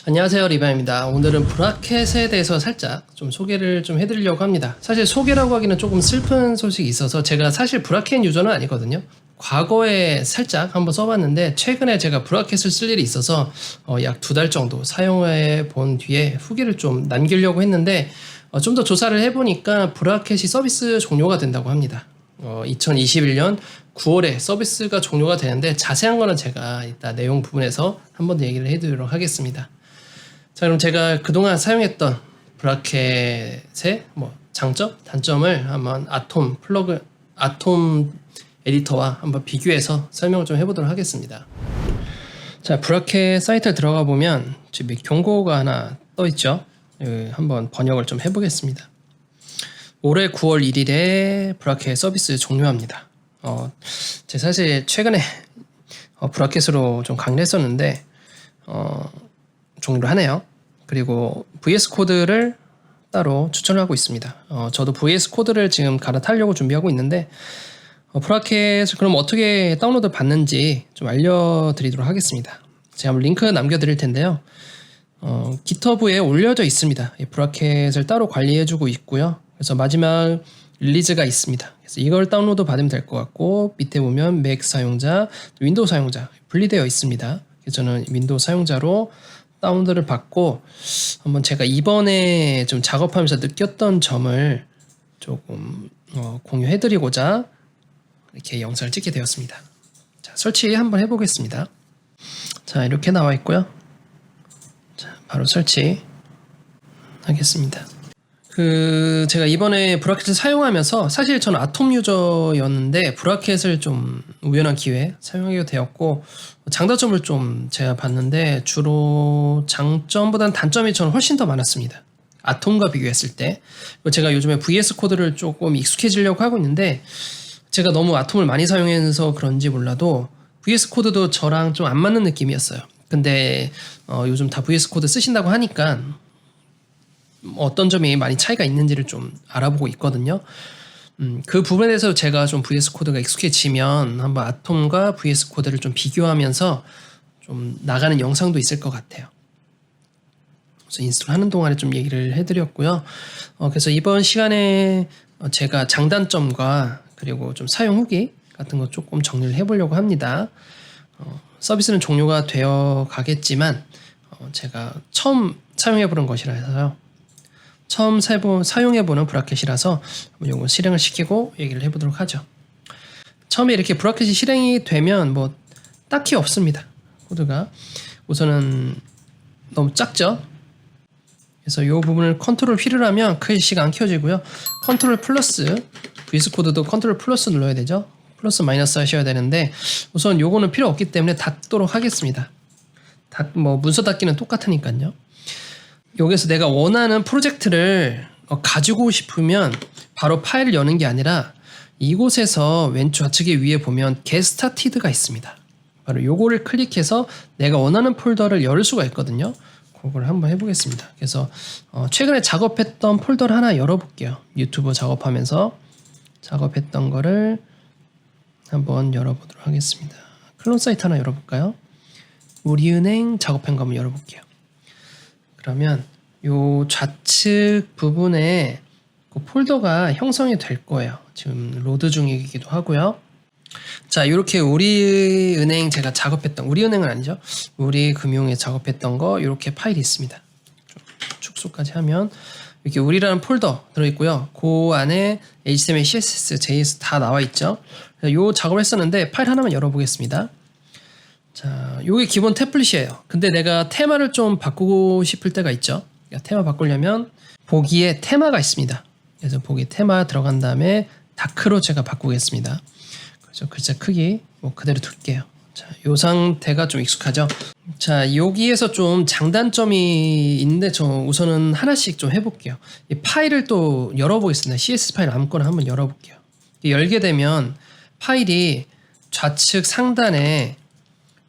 안녕하세요, 리바입니다. 오늘은 브라켓에 대해서 살짝 좀 소개를 좀 해드리려고 합니다. 사실 소개라고 하기는 조금 슬픈 소식이 있어서 제가 사실 브라켓 유저는 아니거든요. 과거에 살짝 한번 써봤는데 최근에 제가 브라켓을 쓸 일이 있어서 약 2달 정도 사용해 본 뒤에 후기를 좀 남기려고 했는데 좀 더 조사를 해보니까 브라켓이 서비스 종료가 된다고 합니다. 2021년 9월에 서비스가 종료가 되는데 자세한 거는 제가 이따 내용 부분에서 한 번 더 얘기를 해드리도록 하겠습니다. 자, 그럼 제가 그동안 사용했던 브라켓의 장점, 단점을 한번 아톰 에디터와 한번 비교해서 설명을 좀 해보도록 하겠습니다. 자, 브라켓 사이트에 들어가 보면 지금 경고가 하나 떠 있죠. 한번 번역을 좀 해보겠습니다. 올해 9월 1일에 브라켓 서비스 종료합니다. 제가 사실 최근에 브라켓으로 좀 강의를 했었는데 종료를 하네요. 그리고 VS 코드를 따로 추천을 하고 있습니다. 저도 VS 코드를 지금 갈아타려고 준비하고 있는데 브라켓을 그럼 어떻게 다운로드 받는지 좀 알려드리도록 하겠습니다. 제가 한번 링크 남겨드릴 텐데요. GitHub에 올려져 있습니다. 이 브라켓을 따로 관리해주고 있고요. 그래서 마지막 릴리즈가 있습니다. 그래서 이걸 다운로드 받으면 될 것 같고 밑에 보면 맥 사용자, 윈도우 사용자 분리되어 있습니다. 그래서 저는 윈도우 사용자로 다운로드를 받고 한번 제가 이번에 좀 작업하면서 느꼈던 점을 조금 공유해드리고자 이렇게 영상을 찍게 되었습니다. 자, 설치 한번 해보겠습니다. 자, 이렇게 나와 있고요. 자, 바로 설치 하겠습니다. 제가 이번에 브라켓을 사용하면서 사실 저는 아톰 유저였는데 브라켓을 좀 우연한 기회에 사용하게 되었고 장단점을 좀 제가 봤는데 주로 장점보다는 단점이 저는 훨씬 더 많았습니다. 아톰과 비교했을 때. 제가 요즘에 VS 코드를 조금 익숙해지려고 하고 있는데 제가 너무 아톰을 많이 사용해서 그런지 몰라도 VS 코드도 저랑 좀 안 맞는 느낌이었어요. 근데 요즘 다 VS 코드 쓰신다고 하니까 어떤 점이 많이 차이가 있는지를 좀 알아보고 있거든요. 그 부분에 대해서 제가 좀 VS 코드가 익숙해지면 한번 아톰과 VS 코드를 좀 비교하면서 좀 나가는 영상도 있을 것 같아요. 그래서 인스톨 하는 동안에 좀 얘기를 해드렸고요. 그래서 이번 시간에 제가 장단점과 그리고 좀 사용 후기 같은 거 조금 정리를 해보려고 합니다. 서비스는 종료가 되어 가겠지만 제가 처음 사용해보는 것이라 해서요. 처음 사용해보는 브라켓이라서 이거 실행을 시키고 얘기를 해보도록 하죠. 처음에 이렇게 브라켓이 실행이 되면 딱히 없습니다. 코드가 우선은 너무 작죠. 그래서 이 부분을 컨트롤 P를 하면 글씨가 안 켜지고요. 컨트롤 플러스, VS 코드도 컨트롤 플러스 눌러야 되죠. 플러스 마이너스 하셔야 되는데 우선 요거는 필요 없기 때문에 닫도록 하겠습니다. 문서 닫기는 똑같으니까요. 여기서 내가 원하는 프로젝트를 가지고 싶으면 바로 파일을 여는 게 아니라 이곳에서 왼쪽 좌측에 위에 보면 Get Started가 있습니다. 바로 요거를 클릭해서 내가 원하는 폴더를 열 수가 있거든요. 그걸 한번 해보겠습니다. 그래서 최근에 작업했던 폴더를 하나 열어볼게요. 유튜브 작업하면서 작업했던 거를 한번 열어보도록 하겠습니다. 클론 사이트 하나 열어볼까요? 우리은행 작업한 거 한번 열어볼게요. 그러면 요 좌측 부분에 그 폴더가 형성이 될 거예요. 지금 로드 중이기도 하고요. 자, 이렇게 우리은행 제가 작업했던, 우리은행은 아니죠. 우리금융에 작업했던 거 이렇게 파일이 있습니다. 좀 축소까지 하면 이렇게 우리라는 폴더 들어있고요. 그 안에 HTML, CSS, JS 다 나와 있죠. 요 작업을 했었는데 파일 하나만 열어보겠습니다. 자, 요게 기본 템플릿이에요. 근데 내가 테마를 좀 바꾸고 싶을 때가 있죠. 테마 바꾸려면 보기에 테마가 있습니다. 그래서 보기 테마 들어간 다음에 다크로 제가 바꾸겠습니다. 그래서 글자 크기 그대로 둘게요. 자, 요 상태가 좀 익숙하죠. 자, 여기에서 좀 장단점이 있는데 저 우선은 하나씩 좀 해볼게요. 이 파일을 또 열어보겠습니다. CSS 파일 아무거나 한번 열어볼게요. 열게 되면 파일이 좌측 상단에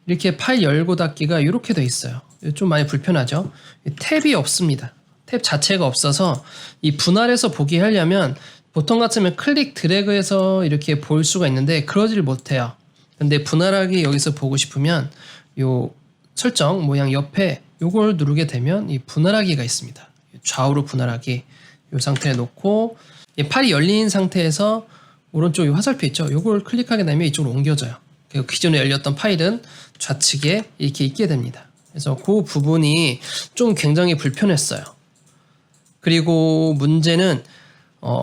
이렇게 파일 열고 닫기가 이렇게 돼 있어요. 좀 많이 불편하죠. 탭이 없습니다. 탭 자체가 없어서 이 분할해서 보기 하려면 보통 같으면 클릭 드래그해서 이렇게 볼 수가 있는데 그러지를 못해요. 근데 분할하기 여기서 보고 싶으면 요 설정 모양 옆에 요걸 누르게 되면 이 분할하기가 있습니다. 좌우로 분할하기. 이 상태에 놓고 이 팔이 열린 상태에서 오른쪽 이 화살표 있죠? 요걸 클릭하게 되면 이쪽으로 옮겨져요. 그리고 기존에 열렸던 파일은 좌측에 이렇게 있게 됩니다. 그래서 그 부분이 좀 굉장히 불편했어요. 그리고 문제는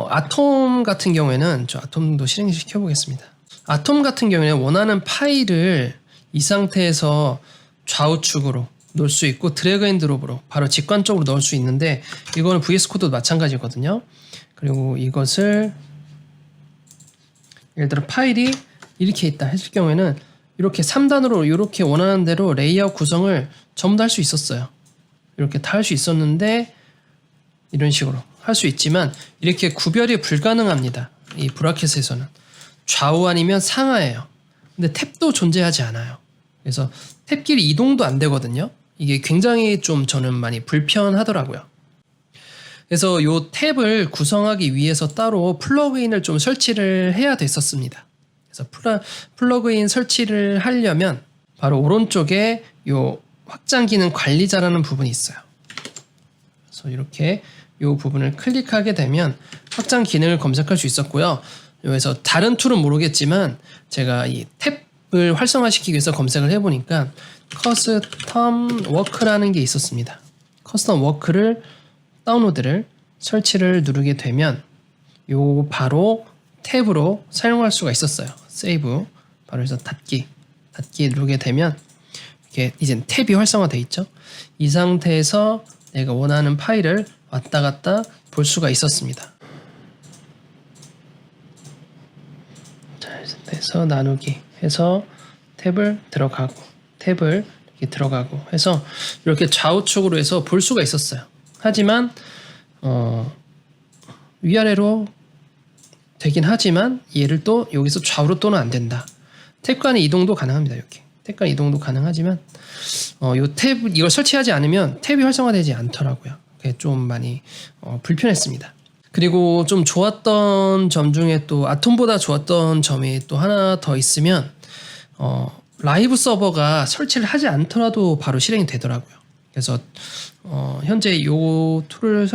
아톰 같은 경우에는 저 아톰도 실행시켜 보겠습니다. 아톰 같은 경우에는 원하는 파일을 이 상태에서 좌우측으로 놓을 수 있고 드래그 앤 드롭으로 바로 직관적으로 넣을 수 있는데 이거는 VS 코드도 마찬가지거든요. 그리고 이것을 예를 들어 파일이 이렇게 있다 했을 경우에는 이렇게 3단으로 이렇게 원하는 대로 레이아웃 구성을 전부 다 할 수 있었어요. 이렇게 다 할 수 있었는데 이런 식으로 할 수 있지만 이렇게 구별이 불가능합니다. 이 브라켓에서는 좌우 아니면 상하예요. 근데 탭도 존재하지 않아요. 그래서 탭끼리 이동도 안 되거든요. 이게 굉장히 좀 저는 많이 불편하더라고요. 그래서 이 탭을 구성하기 위해서 따로 플러그인을 좀 설치를 해야 됐었습니다. 그래서 플러그인 설치를 하려면 바로 오른쪽에 이 확장 기능 관리자라는 부분이 있어요. 그래서 이렇게 이 부분을 클릭하게 되면 확장 기능을 검색할 수 있었고요. 여기서 다른 툴은 모르겠지만 제가 이 탭을 활성화시키기 위해서 검색을 해보니까 커스텀 워크라는 게 있었습니다. 커스텀 워크를 다운로드를 설치를 누르게 되면 요 바로 탭으로 사용할 수가 있었어요. 세이브 바로 해서 닫기 누르게 되면 이렇게 이제 탭이 활성화되어 있죠. 이 상태에서 내가 원하는 파일을 왔다 갔다 볼 수가 있었습니다. 자, 이 상태에서 나누기 해서 탭을 들어가고 탭을 이렇게 들어가고 해서 이렇게 좌우측으로 해서 볼 수가 있었어요. 하지만 위아래로 되긴 하지만 얘를 또 여기서 좌우로 또는 안 된다. 탭 간의 이동도 가능합니다. 이렇게 탭 간 이동도 가능하지만 요 탭 이걸 설치하지 않으면 탭이 활성화되지 않더라고요. 그게 좀 많이 불편했습니다. 그리고 좀 좋았던 점 중에 또 아톰보다 좋았던 점이 또 하나 더 있으면 라이브 서버가 설치를 하지 않더라도 바로 실행이 되더라고요. 그래서 현재 요 툴을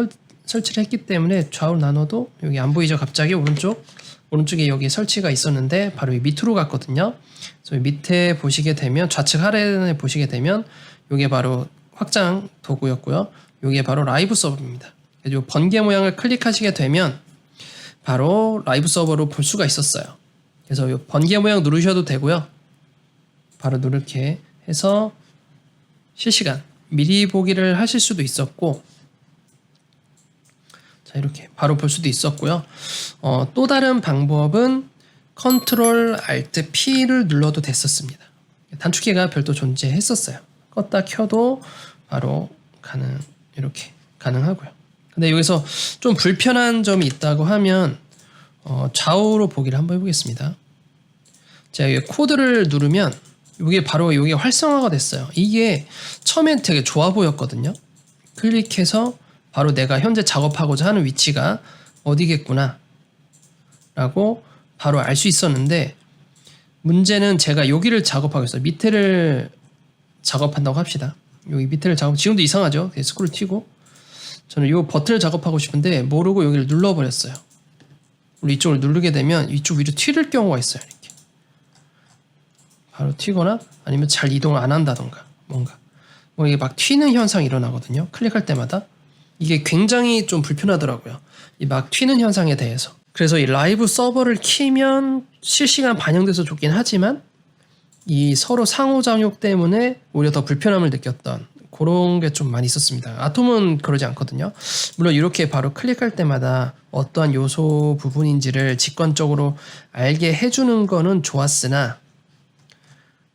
설치를 했기 때문에 좌우로 나눠도 여기 안 보이죠? 갑자기 오른쪽에 여기 설치가 있었는데 바로 이 밑으로 갔거든요. 그래서 밑에 보시게 되면 좌측 하단에 보시게 되면 이게 바로 확장 도구였고요. 이게 바로 라이브 서버입니다. 이 번개 모양을 클릭하시게 되면 바로 라이브 서버로 볼 수가 있었어요. 그래서 이 번개 모양 누르셔도 되고요. 바로 이렇게 해서 실시간 미리 보기를 하실 수도 있었고, 자 이렇게 바로 볼 수도 있었고요. 또 다른 방법은 컨트롤 알트 P를 눌러도 됐었습니다. 단축키가 별도 존재했었어요. 껐다 켜도 바로 이렇게 가능하고요. 근데 여기서 좀 불편한 점이 있다고 하면 좌우로 보기를 한번 해보겠습니다. 제가 여기 코드를 누르면 이게 바로 여기 활성화가 됐어요. 이게 처음엔 되게 좋아 보였거든요. 클릭해서 바로 내가 현재 작업하고자 하는 위치가 어디겠구나 라고 바로 알 수 있었는데, 문제는 제가 여기를 작업하고 있어요. 밑에를 작업한다고 합시다. 여기 밑에를 지금도 이상하죠? 스크롤 튀고 저는 이 버튼을 작업하고 싶은데 모르고 여기를 눌러버렸어요. 이쪽을 누르게 되면 이쪽 위로 튀를 경우가 있어요. 이렇게 바로 튀거나 아니면 잘 이동을 안 한다던가 이게 막 튀는 현상이 일어나거든요. 클릭할 때마다 이게 굉장히 좀 불편하더라고요. 이 막 튀는 현상에 대해서. 그래서 이 라이브 서버를 키면 실시간 반영돼서 좋긴 하지만 이 서로 상호작용 때문에 오히려 더 불편함을 느꼈던 그런 게 좀 많이 있었습니다. 아톰은 그러지 않거든요. 물론 이렇게 바로 클릭할 때마다 어떠한 요소 부분인지를 직관적으로 알게 해주는 거는 좋았으나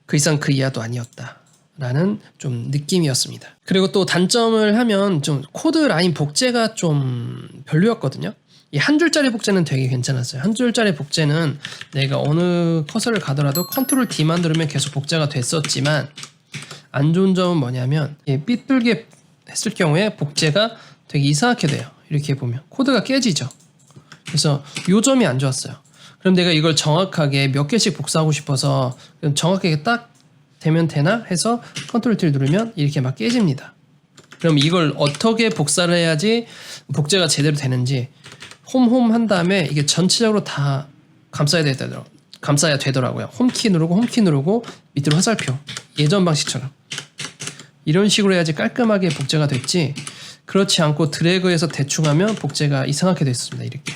그 이상 그 이하도 아니었다 라는 좀 느낌이었습니다. 그리고 또 단점을 하면 좀 코드 라인 복제가 좀 별로였거든요. 이 한 줄짜리 복제는 되게 괜찮았어요. 한 줄짜리 복제는 내가 어느 커서를 가더라도 컨트롤 D만 누르면 계속 복제가 됐었지만, 안 좋은 점은 뭐냐면 삐뚤게 했을 경우에 복제가 되게 이상하게 돼요. 이렇게 보면 코드가 깨지죠. 그래서 이 점이 안 좋았어요. 그럼 내가 이걸 정확하게 몇 개씩 복사하고 싶어서 그럼 정확하게 딱 되면 되나 해서 컨트롤 D를 누르면 이렇게 막 깨집니다. 그럼 이걸 어떻게 복사를 해야지 복제가 제대로 되는지 홈 한 다음에 이게 전체적으로 다 감싸야 되더라고요. 홈키 누르고 밑으로 화살표, 예전 방식처럼 이런 식으로 해야지 깔끔하게 복제가 됐지, 그렇지 않고 드래그해서 대충 하면 복제가 이상하게 됐습니다. 이렇게.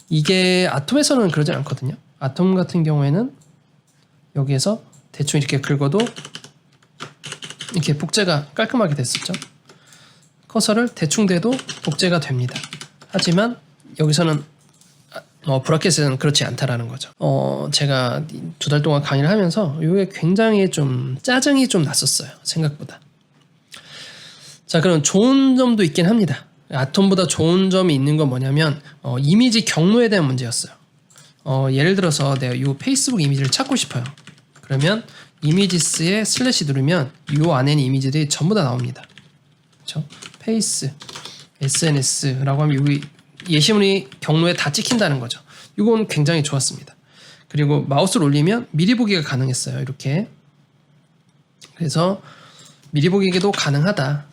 이게 아톰에서는 그러지 않거든요. 아톰 같은 경우에는 여기에서 대충 이렇게 긁어도 이렇게 복제가 깔끔하게 됐었죠. 커서를 대충 대도 복제가 됩니다. 하지만 여기서는 브라켓에는 그렇지 않다라는 거죠. 제가 2달 동안 강의를 하면서 이게 굉장히 좀 짜증이 좀 났었어요. 생각보다. 자, 그럼 좋은 점도 있긴 합니다. 아톰보다 좋은 점이 있는 건 뭐냐면 이미지 경로에 대한 문제였어요. 예를 들어서 내가 이 페이스북 이미지를 찾고 싶어요. 그러면 이미지스에 슬래시 누르면 이 안에는 이미지들이 전부 다 나옵니다. 그렇죠? 페이스, SNS라고 하면 여기 예시문이 경로에 다 찍힌다는 거죠. 이건 굉장히 좋았습니다. 그리고 마우스를 올리면 미리 보기가 가능했어요. 이렇게. 그래서 미리 보기도 가능하다.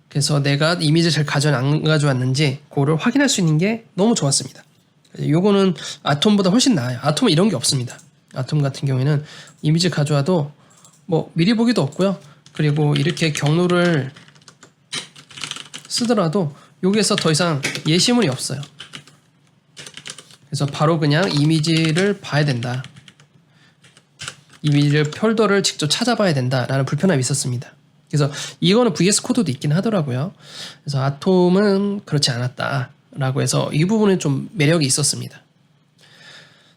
그래서 내가 이미지를 잘 안 가져왔는지 그거를 확인할 수 있는 게 너무 좋았습니다. 요거는 아톰보다 훨씬 나아요. 아톰은 이런 게 없습니다. 아톰 같은 경우에는 이미지 가져와도 뭐 미리 보기도 없고요. 그리고 이렇게 경로를 쓰더라도 여기에서 더 이상 예시문이 없어요. 그래서 바로 그냥 이미지를 봐야 된다. 이미지를 폴더를 직접 찾아봐야 된다라는 불편함이 있었습니다. 그래서 이거는 VS 코드도 있긴 하더라고요. 그래서 아톰은 그렇지 않았다라고 해서 이 부분은 좀 매력이 있었습니다.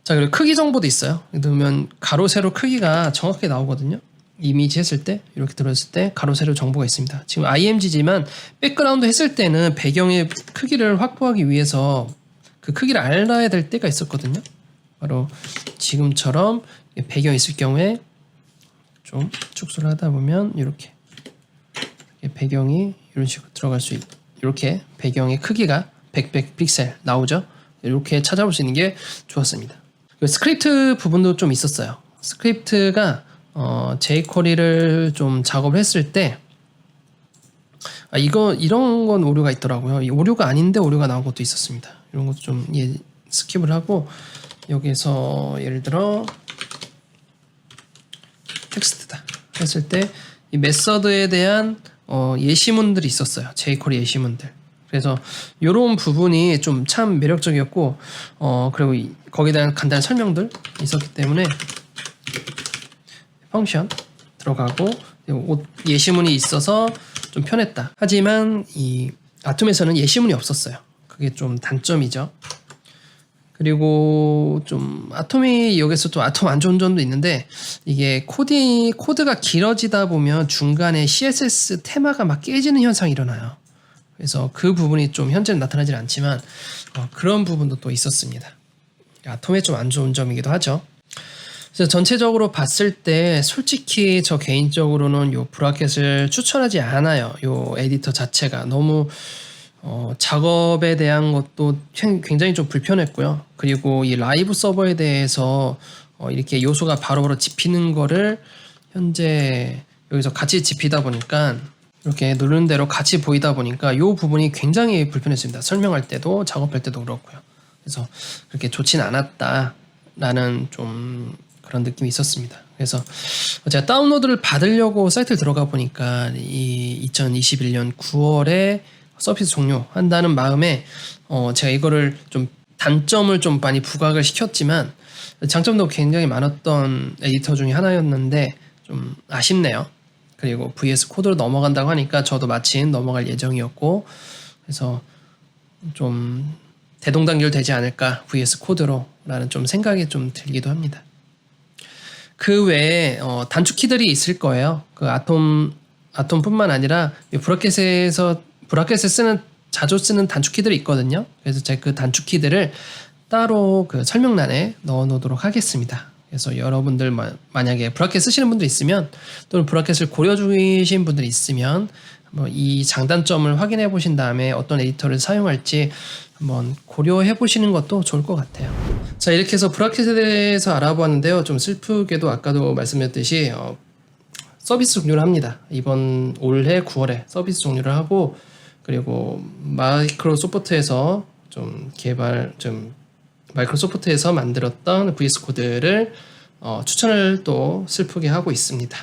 자, 그리고 크기 정보도 있어요. 그러면 가로 세로 크기가 정확하게 나오거든요. 이미지 했을 때, 이렇게 들었을 때 가로 세로 정보가 있습니다. 지금 IMG지만 백그라운드 했을 때는 배경의 크기를 확보하기 위해서 그 크기를 알아야 될 때가 있었거든요. 바로 지금처럼 배경이 있을 경우에 좀 축소를 하다 보면 이렇게 배경이 이런 식으로 들어갈 수 있고, 이렇게 배경의 크기가 100 픽셀 나오죠. 이렇게 찾아볼 수 있는 게 좋았습니다. 스크립트 부분도 좀 있었어요. 스크립트가 jQuery를 좀 작업을 했을 때 이런 건 오류가 있더라고요. 오류가 아닌데 오류가 나온 것도 있었습니다. 이런 것도 좀 스킵을 하고, 여기서 예를 들어 텍스트다 했을 때 이 메서드에 대한 예시문들이 있었어요. jQuery 예시문들. 그래서 이런 부분이 좀 참 매력적이었고, 그리고 거기에 대한 간단한 설명들 있었기 때문에 펑션 들어가고 예시문이 있어서 좀 편했다. 하지만 이 아톰에서는 예시문이 없었어요. 그게 좀 단점이죠. 그리고 좀 아톰이 여기서 또 아톰 안 좋은 점도 있는데, 이게 코드가 길어지다 보면 중간에 CSS 테마가 막 깨지는 현상이 일어나요. 그래서 그 부분이 좀 현재는 나타나질 않지만 그런 부분도 또 있었습니다. 아톰의 좀 안 좋은 점이기도 하죠. 그래서 전체적으로 봤을 때 솔직히 저 개인적으로는 요 브라켓을 추천하지 않아요. 요 에디터 자체가 너무 작업에 대한 것도 굉장히 좀 불편했고요. 그리고 이 라이브 서버에 대해서 이렇게 요소가 바로바로 집히는 거를 현재 여기서 같이 집히다 보니까, 이렇게 누르는 대로 같이 보이다 보니까 이 부분이 굉장히 불편했습니다. 설명할 때도 작업할 때도 그렇고요. 그래서 그렇게 좋진 않았다라는 좀 그런 느낌이 있었습니다. 그래서 제가 다운로드를 받으려고 사이트를 들어가 보니까 이 2021년 9월에 서비스 종료한다는 마음에 제가 이거를 좀 단점을 좀 많이 부각을 시켰지만 장점도 굉장히 많았던 에디터 중에 하나였는데 좀 아쉽네요. 그리고 VS 코드로 넘어간다고 하니까 저도 마침 넘어갈 예정이었고, 그래서 좀 대동단결 되지 않을까 VS 코드로 라는 좀 생각이 좀 들기도 합니다. 그 외에 단축키들이 있을 거예요. 그 아톰뿐만 아니라 브라켓에 자주 쓰는 단축키들이 있거든요. 그래서 제가 그 단축키들을 따로 그 설명란에 넣어 놓도록 하겠습니다. 그래서 여러분들 만약에 브라켓 쓰시는 분들 있으면, 또는 브라켓을 고려 중이신 분들이 있으면 이 장단점을 확인해 보신 다음에 어떤 에디터를 사용할지 한번 고려해 보시는 것도 좋을 것 같아요. 자, 이렇게 해서 브라켓에 대해서 알아보았는데요. 좀 슬프게도 아까도 말씀드렸듯이 서비스 종료를 합니다. 이번 올해 9월에 서비스 종료를 하고, 그리고 마이크로소프트에서 마이크로소프트에서 만들었던 VS 코드를 추천을 또 슬프게 하고 있습니다.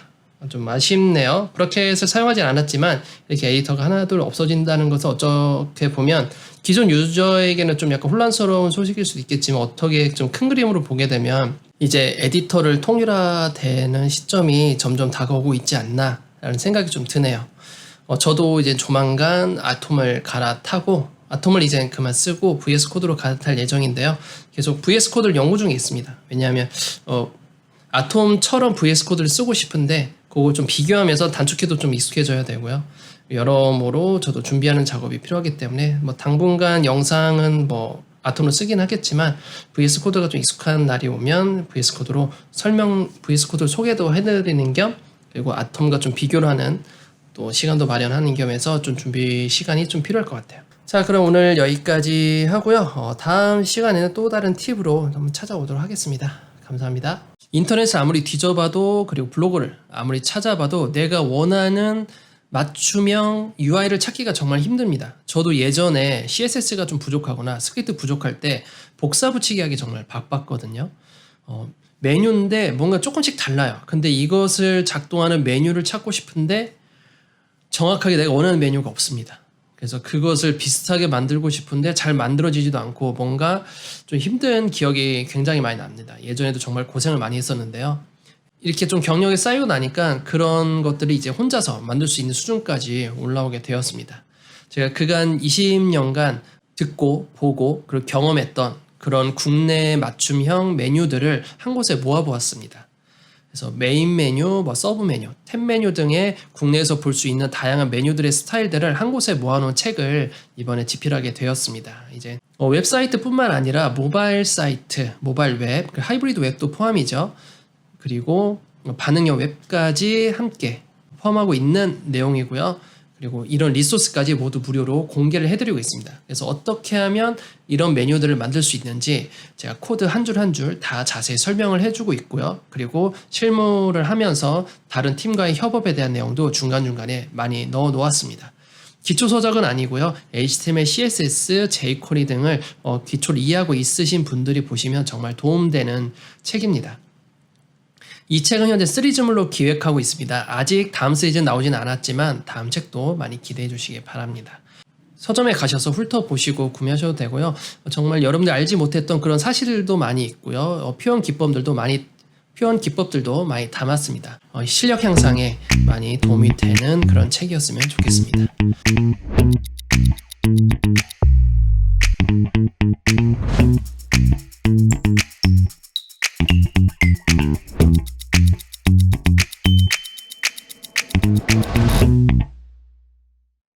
좀 아쉽네요. 브라켓을 사용하지 않았지만 이렇게 에디터가 하나둘 없어진다는 것을 어떻게 보면 기존 유저에게는 좀 약간 혼란스러운 소식일 수도 있겠지만, 어떻게 좀 큰 그림으로 보게 되면 이제 에디터를 통일화되는 시점이 점점 다가오고 있지 않나 라는 생각이 좀 드네요. 저도 이제 조만간 아톰을 갈아타고, 아톰을 이제 그만 쓰고 VS 코드로 갈아탈 예정인데요. 계속 VS 코드를 연구 중에 있습니다. 왜냐하면 아톰처럼 VS 코드를 쓰고 싶은데 그거 좀 비교하면서 단축키도 좀 익숙해져야 되고요. 여러모로 저도 준비하는 작업이 필요하기 때문에 당분간 영상은 아톰으로 쓰긴 하겠지만, VS 코드가 좀 익숙한 날이 오면 VS 코드로 VS 코드를 소개도 해드리는 겸, 그리고 아톰과 좀 비교를 하는 또 시간도 마련하는 겸해서 좀 준비 시간이 좀 필요할 것 같아요. 자, 그럼 오늘 여기까지 하고요. 다음 시간에는 또 다른 팁으로 한번 찾아오도록 하겠습니다. 감사합니다. 인터넷을 아무리 뒤져봐도, 그리고 블로그를 아무리 찾아봐도 내가 원하는 맞춤형 UI를 찾기가 정말 힘듭니다. 저도 예전에 CSS가 좀 부족하거나 스크립트 부족할 때 복사 붙이기 하기 정말 바빴거든요. 메뉴인데 뭔가 조금씩 달라요. 근데 이것을 작동하는 메뉴를 찾고 싶은데 정확하게 내가 원하는 메뉴가 없습니다. 그래서 그것을 비슷하게 만들고 싶은데 잘 만들어지지도 않고 뭔가 좀 힘든 기억이 굉장히 많이 납니다. 예전에도 정말 고생을 많이 했었는데요. 이렇게 좀 경력이 쌓이고 나니까 그런 것들이 이제 혼자서 만들 수 있는 수준까지 올라오게 되었습니다. 제가 그간 20년간 듣고 보고 그리고 경험했던 그런 국내 맞춤형 메뉴들을 한 곳에 모아보았습니다. 그래서 메인 메뉴, 서브 메뉴, 탭 메뉴 등의 국내에서 볼 수 있는 다양한 메뉴들의 스타일들을 한 곳에 모아놓은 책을 이번에 집필하게 되었습니다. 이제 웹사이트뿐만 아니라 모바일 사이트, 모바일 웹, 하이브리드 웹도 포함이죠. 그리고 반응형 웹까지 함께 포함하고 있는 내용이고요. 그리고 이런 리소스까지 모두 무료로 공개를 해드리고 있습니다. 그래서 어떻게 하면 이런 메뉴들을 만들 수 있는지 제가 코드 한 줄 한 줄 다 자세히 설명을 해주고 있고요. 그리고 실무를 하면서 다른 팀과의 협업에 대한 내용도 중간중간에 많이 넣어 놓았습니다. 기초 서적은 아니고요. HTML, CSS, jQuery 등을 기초를 이해하고 있으신 분들이 보시면 정말 도움되는 책입니다. 이 책은 현재 시리즈물로 기획하고 있습니다. 아직 다음 시리즈는 나오진 않았지만 다음 책도 많이 기대해 주시기 바랍니다. 서점에 가셔서 훑어보시고 구매하셔도 되고요. 정말 여러분들 알지 못했던 그런 사실들도 많이 있고요. 표현 기법들도 많이 담았습니다. 실력 향상에 많이 도움이 되는 그런 책이었으면 좋겠습니다.